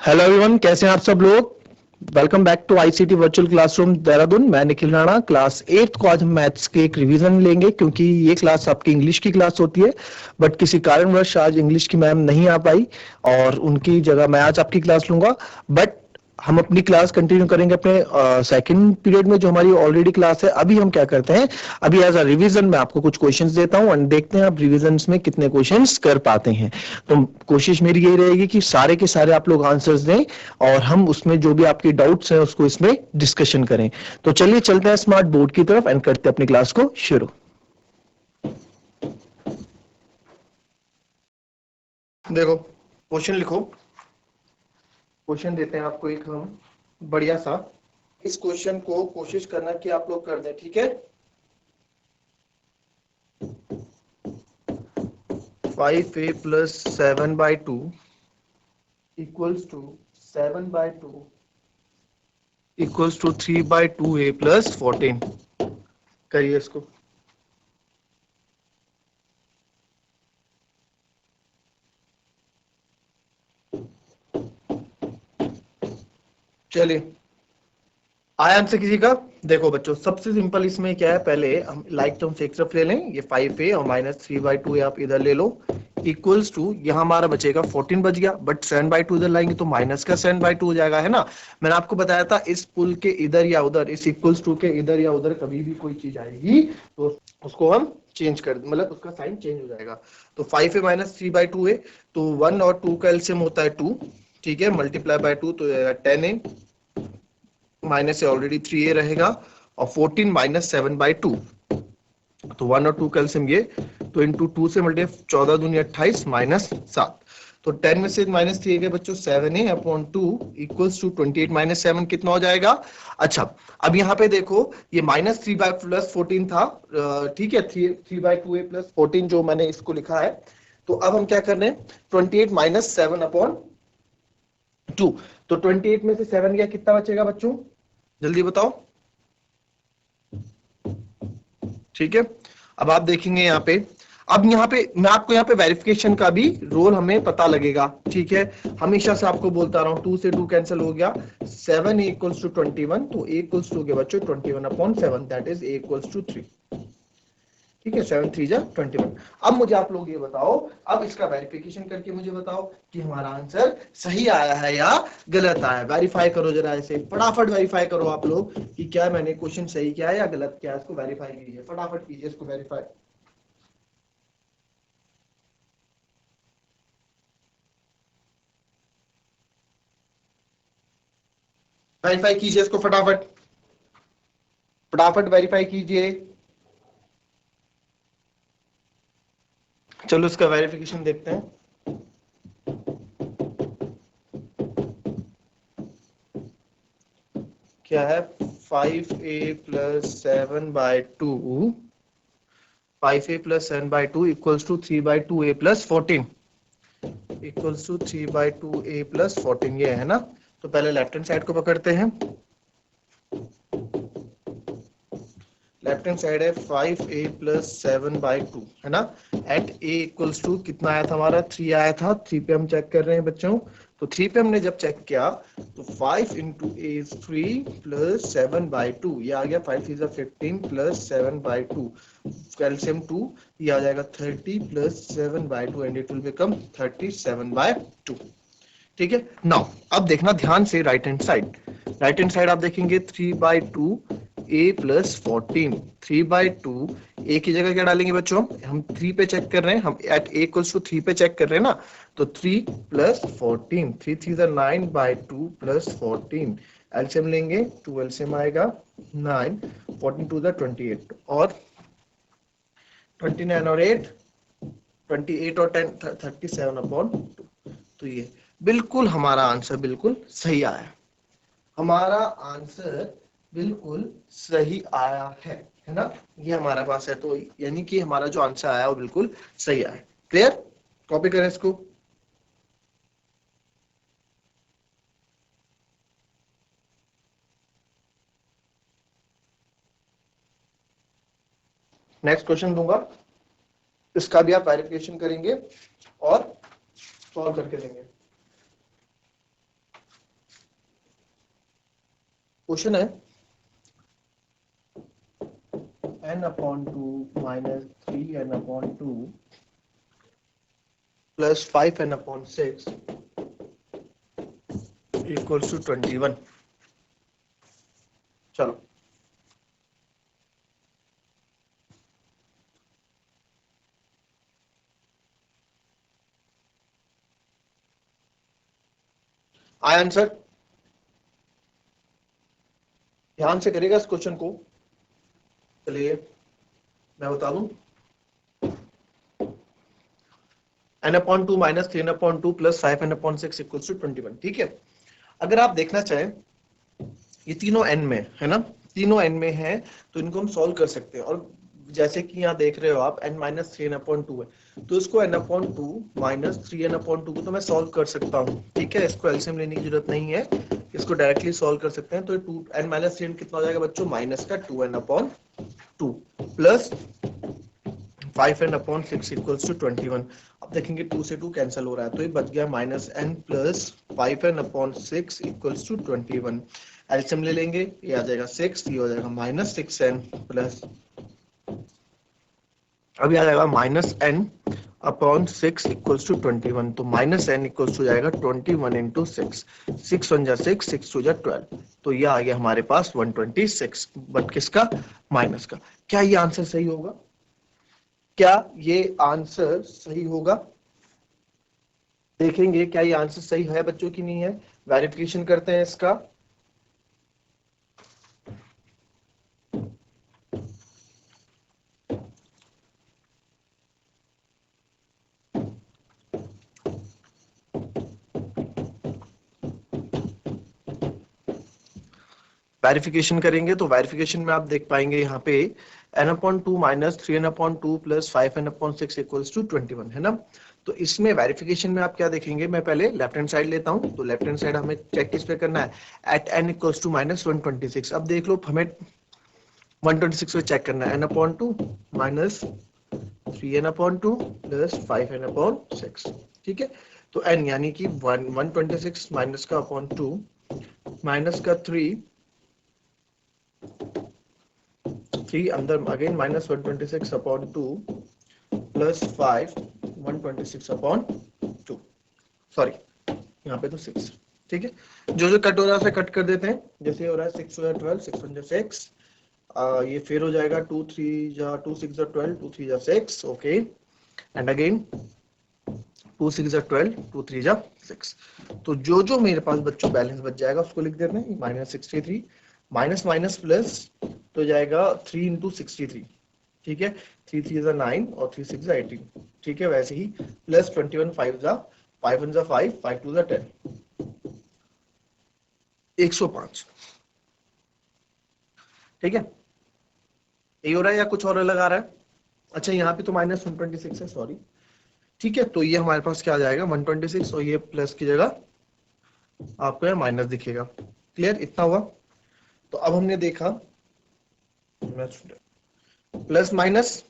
Hello everyone, कैसे हैं आप सब लोग। Welcome back to ICT virtual classroom Dehradun. मैं निखिल राणा। क्लास 8 को आज हम मैथ्स के एक रिवीजन लेंगे, क्योंकि ये क्लास आपकी इंग्लिश की क्लास होती है, बट किसी कारणवश आज इंग्लिश की मैम नहीं आ पाई और उनकी जगह मैं आज आपकी क्लास लूंगा। बट हम अपनी क्लास कंटिन्यू करेंगे अपने सेकंड पीरियड में, जो हमारी ऑलरेडी क्लास है। अभी हम क्या करते हैं, अभी एज अ रिवीजन मैं आपको कुछ क्वेश्चंस देता हूं एंड देखते हैं आप रिवीजन्स में कितने क्वेश्चंस कर पाते हैं। तो कोशिश मेरी यही रहेगी कि सारे के सारे आप लोग आंसर्स दें और हम उसमें जो भी आपके डाउट्स हैं उसको इसमें डिस्कशन करें। तो चलिए चलते हैं स्मार्ट बोर्ड की तरफ एंड करते हैं अपनी क्लास को शुरू। देखो, क्वेश्चन लिखो। क्वेश्चन देते हैं आपको एक हम बढ़िया सा। इस क्वेश्चन को कोशिश करना कि आप लोग कर दें, ठीक है। 5a plus 7/2 equals to 7/2 equals to 3/2a plus 14। करिए इसको। चलिए, आया आंसर किसी का। देखो बच्चों, सबसे सिंपल इसमें क्या है, पहले हम लाइक टर्म्स एक तरफ ले लें। ये 5a और माइनस 3/2 आप इधर ले लो, इक्वल्स टू यहाँ हमारा बचेगा 14 बच गया, बट 7/2 इधर लाएंगे तो माइनस का 7/2 हो जाएगा, है ना। मैंने आपको बताया था इस पुल के इधर या उधर, इस इक्वल्स टू के इधर या उधर कभी भी कोई चीज आएगी तो उसको हम चेंज कर, मतलब उसका साइन चेंज हो जाएगा। तो 5a माइनस 3/2 है, तो 1 और 2 का एलसीएम होता है 2, ठीक है, मल्टीप्लाई बाय 2 तो 10a माइनस से ऑलरेडी 3a रहेगा, और 14 माइनस 7/2 तो 1 और 2 कैल्सियम ये, तो इंटू 2 से मल्टीप्लाई 14 दूनी 28 माइनस 7, तो 10 में से माइनस 3 गए बच्चों 7a upon 2 equals to 28 minus 7 कितना हो जाएगा। अच्छा, अब यहाँ पे देखो ये माइनस 3 बाय प्लस 14 था, ठीक है, 3/2a प्लस 14 जो मैंने इसको लिखा है। तो अब हम क्या कर रहे हैं, 28 माइनस 7 अपॉन 2, तो 28 में से 7 गया, कितना बचेगा बच्चों, जल्दी बताओ। ठीक है, अब आप देखेंगे यहाँ पे, अब यहाँ पे मैं आपको यहाँ पे वेरिफिकेशन का भी रोल हमें पता लगेगा, ठीक है। हमेशा से आपको बोलता रहा हूँ, 2 से 2 कैंसिल हो गया, 7 इक्वल्स टू 21, तो a इक्वल्स टू हो गया बच्चों 21/7, that is a equals to 3, ठीक है। 7 3 जा 21। अब मुझे आप लोग ये बताओ, अब इसका वेरिफिकेशन करके मुझे बताओ कि हमारा आंसर सही आया है या गलत आया है। वेरीफाई करो जरा, ऐसे फटाफट वेरीफाई करो आप लोग कि क्या मैंने क्वेश्चन सही किया है या गलत किया है। इसको वेरीफाई कीजिए, फटाफट कीजिए इसको वेरीफाई। वेरीफाई कीजिए इसको फटाफट, फटाफट वेरीफाई कीजिए। चलो इसका वेरिफिकेशन देखते हैं। क्या है, 5a plus 7/2, 5a plus 7/2 equals to 3/2a plus 14, equals to 3/2a plus 14, ये है ना। तो पहले लेफ्ट हैंड साइड को पकड़ते हैं। लेफ्ट हैंड साइड है 5a प्लस 7/2, है ना। एट a इक्वल्स टू कितना आया था हमारा, 3 आया था। 3 पे हम चेक कर रहे हैं बच्चों, तो 3 पे हमने जब चेक किया तो 5 इंटू a इज 3 प्लस 7/2, ये आ गया 5 इज 15 प्लस 7/2, कैल्शियम 2, ये आ जाएगा 30 plus 7/2 and it will become 37/2, ठीक है। नाउ अब देखना ध्यान से right hand side, right hand side आप देखेंगे 3/2 a प्लस 14, 3/2 a की जगह क्या डालेंगे बच्चों, हम 3 पे चेक कर रहे हैं, हम एट a इक्वल्स टू 3 पे चेक कर रहे हैं ना, तो 3 प्लस 14, 3 3 9/2 प्लस 14, एलसीएम लेंगे, 2 एलसीएम आएगा 9, 14 2 28, और 29 और 8 28 और 10 37/2, तो ये बिल्कुल हमारा आंसर बिल्कुल सही आया, हमारा आंसर बिल्कुल सही आया है ना। ये हमारे पास है, तो यानी कि हमारा जो आंसर आया वो बिल्कुल सही आया। क्लियर, कॉपी करें इसको। नेक्स्ट क्वेश्चन दूंगा, इसका भी आप वेरिफिकेशन करेंगे और सॉल्व करके देंगे। क्वेश्चन है n/2 minus 3n/2 plus 5n/6 equals to 21. चलो आया आंसर? ध्यान से करेगा इस क्वेश्चन को। चलिए मैं बता दूं, n/2 minus 3n/2 plus 5n/6 equals to 21। ठीक है, अगर आप देखना चाहें ये तीनों n में है ना, तीनों n में है, तो इनको हम सॉल्व कर सकते हैं। और जैसे कि यहाँ देख रहे हो आप n माइनस 3n/2 है, तो इसको n/2 माइनस 3n/2 को तो मैं सॉल्व कर सकता हूँ। ठीक है, इसको एलसीएम लेने की जरूरत नहीं है, इसको डायरेक्टली सॉल्व कर सकते हैं। तो 2n माइनस 3 कितना हो जाएगा बच्चों, माइनस का 2n/2 plus 5n/6 equals to 21। अब देखेंगे 2 से 2 कैंसिल हो रहा है, तो ये बच गया minus n plus 5n/6 equals to 21। LCM ले लेंगे, ये आ जाएगा 6, ये हो जाएगा माइनस 6n प्लस, अभी आ जाएगा माइनस n/6 इक्वल्स टू 21। तो माइनस n इक्वल्स टू जाएगा 21 इंटू 6, 6 1 जा 6, 6 2 जा 12। तो ये आ गया हमारे पास 126, बट किसका, माइनस का। क्या ये आंसर सही होगा? क्या ये आंसर सही होगा? देखेंगे क्या ये आंसर सही है बच्चों की नहीं है, वेरिफिकेशन करते हैं इसका। वेरिफिकेशन करेंगे तो वेरिफिकेशन में आप देख पाएंगे यहाँ पे n/2 minus 3n/2 plus 5n/6 equals to 21 है ना। तो इसमें वेरिफिकेशन में आप क्या देखेंगे, मैं पहले लेफ्ट हैंड साइड लेता हूँ। तो लेफ्ट हैंड साइड हमें चेक किस पे करना है, at n equals to minus 126। अब देख लो हमें 126 पे चेक करना है, n/2 minus 3n/2 plus 5n/6। ठीक है, तो n यानी कि 126 माइनस का अपॉन 2 माइनस का 3 अंदर again minus 126 upon 2 plus 5 126 upon 2, sorry यहाँ पे तो 6। ठीक है, जो जो कट हो रहा है कट कर देते हैं। जैसे हो रहा है 6 हो 12, 6 1 6, ये फिर हो जाएगा 2 3 जा 2 6 जा 12, 2 3 जा 6, ओके, एंड अगेन 2 6 जा 12, 2 3 जा 6। तो जो जो मेरे पास बच्चों बैलेंस बच जाएगा उसको लिख देते हैं, माइनस 63 माइनस माइनस प्लस तो जाएगा 3 इंटू 63। ठीक है, 3 3 जा 9 और 3 6 जा 18। ठीक है, वैसे ही प्लस 21 5 जा 5 1 जा 5, 5 2 जा 10, 105। ठीक है, ये हो रहा है या कुछ और अलग आ रहा है? अच्छा यहाँ पे तो माइनस 126 है, सॉरी। ठीक है, तो ये हमारे पास क्या आ जाएगा 126, और ये प्लस की जगह आपको यहाँ माइनस दिखेगा। क्लियर, इतना हुआ। तो अब हमने देखा प्लस माइनस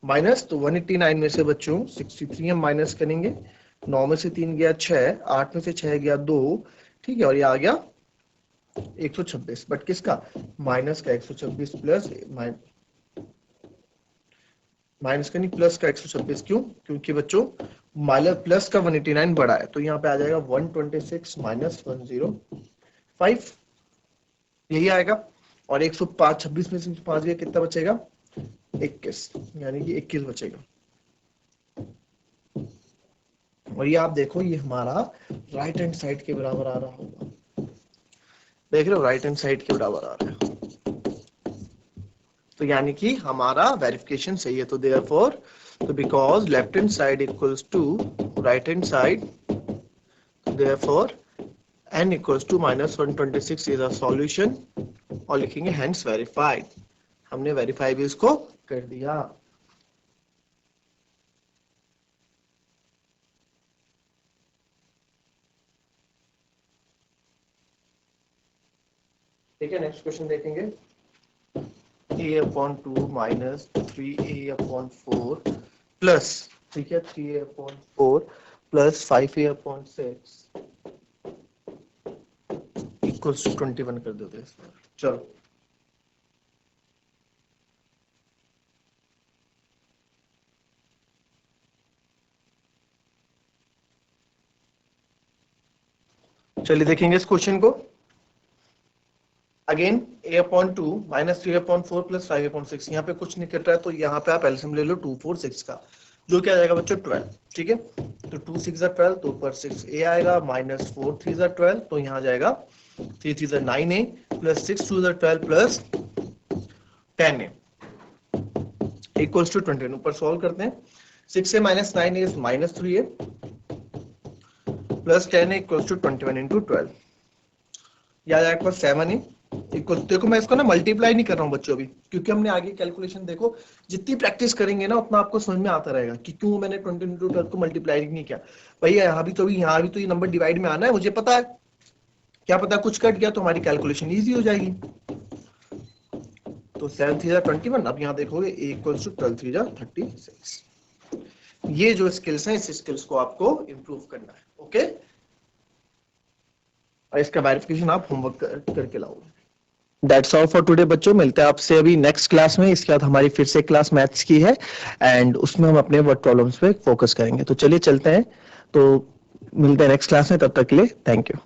माइनस, तो 189 में से बच्चों 63 हम माइनस करेंगे। 9 में से 3 गया 6, 8 में से 6 गया 2। ठीक है, और ये आ गया 126, बट किसका, माइनस का 126 प्लस माइनस का नहीं प्लस का 126। क्यों? क्योंकि बच्चों माइनस प्लस का 189 बड़ा है, तो यहाँ पे आ जाएगा 126 माइनस 105, यही आएगा। और 105 26 में से 5 गया, कितना बचेगा, 21, यानी कि 21 बचेगा। और ये आप देखो ये हमारा राइट हैंड साइड के बराबर आ रहा होगा, देख रहे हो, राइट हैंड साइड के बराबर आ रहा है। तो यानी कि हमारा वेरिफिकेशन सही है। तो देयरफॉर, तो because left hand side equals to right hand side, therefore n equals to minus 126 is a solution, और लिखेंगे हेंस वेरीफाइड। हमने वेरीफाई भी इसको कर दिया। ठीक है, नेक्स्ट क्वेश्चन देखेंगे। a/2 माइनस 3a/4 प्लस, ठीक है, 3a/4 plus 5a/6 equals to 21 कर देते हैं। चलो चलिए देखेंगे इस क्वेश्चन को। Again a upon 2 minus 3 upon 4 plus 5 upon 6, यहाँ पे कुछ नहीं कट रहा है तो यहाँ पे आप एलसीएम ले लो 2 4 6 का, जो क्या आ जाएगा बच्चों 12। ठीक है, तो 2 6 12, तो ऊपर 6a आएगा, माइनस 4 3 12, तो यहाँ जाएगा 3 3 9a plus 6 2 12 plus 10a equals to 21। ऊपर सॉल्व करते हैं, 6a minus 9a is minus 3a plus 10a equals to 21 into 12, या जाएगा 7a इक्वल। देखो मैं इसको ना मल्टीप्लाई नहीं कर रहा हूँ बच्चों अभी, क्योंकि हमने आगे कैलकुलेशन देखो जितनी प्रैक्टिस करेंगे ना उतना आपको समझ में आता रहेगा कि क्यों मैंने 20 इंटू 12 को मल्टीप्लाई नहीं किया। भैया यहाँ भी तो ये नंबर डिवाइड में आना है, मुझे पता है, क्या पता कुछ कट गया तो हमारी कैलकुलेशन ईजी हो जाएगी। तो 7 3 21, अब यहाँ देखोगे a इक्वल्स टू 12 3 36। ये जो स्किल्स हैं, इस स्किल्स को आपको इंप्रूव करना है। ओके, और इसका वेरिफिकेशन आप होमवर्क करके लाओगे। दैट्स ऑल फॉर टुडे बच्चों, मिलते हैं आपसे अभी नेक्स्ट क्लास में। इसके बाद हमारी फिर से क्लास मैथ्स की है एंड उसमें हम अपने वर्ड प्रॉब्लम्स पे फोकस करेंगे। तो चलिए चलते हैं, तो मिलते हैं नेक्स्ट क्लास में, तब तक के लिए थैंक यू।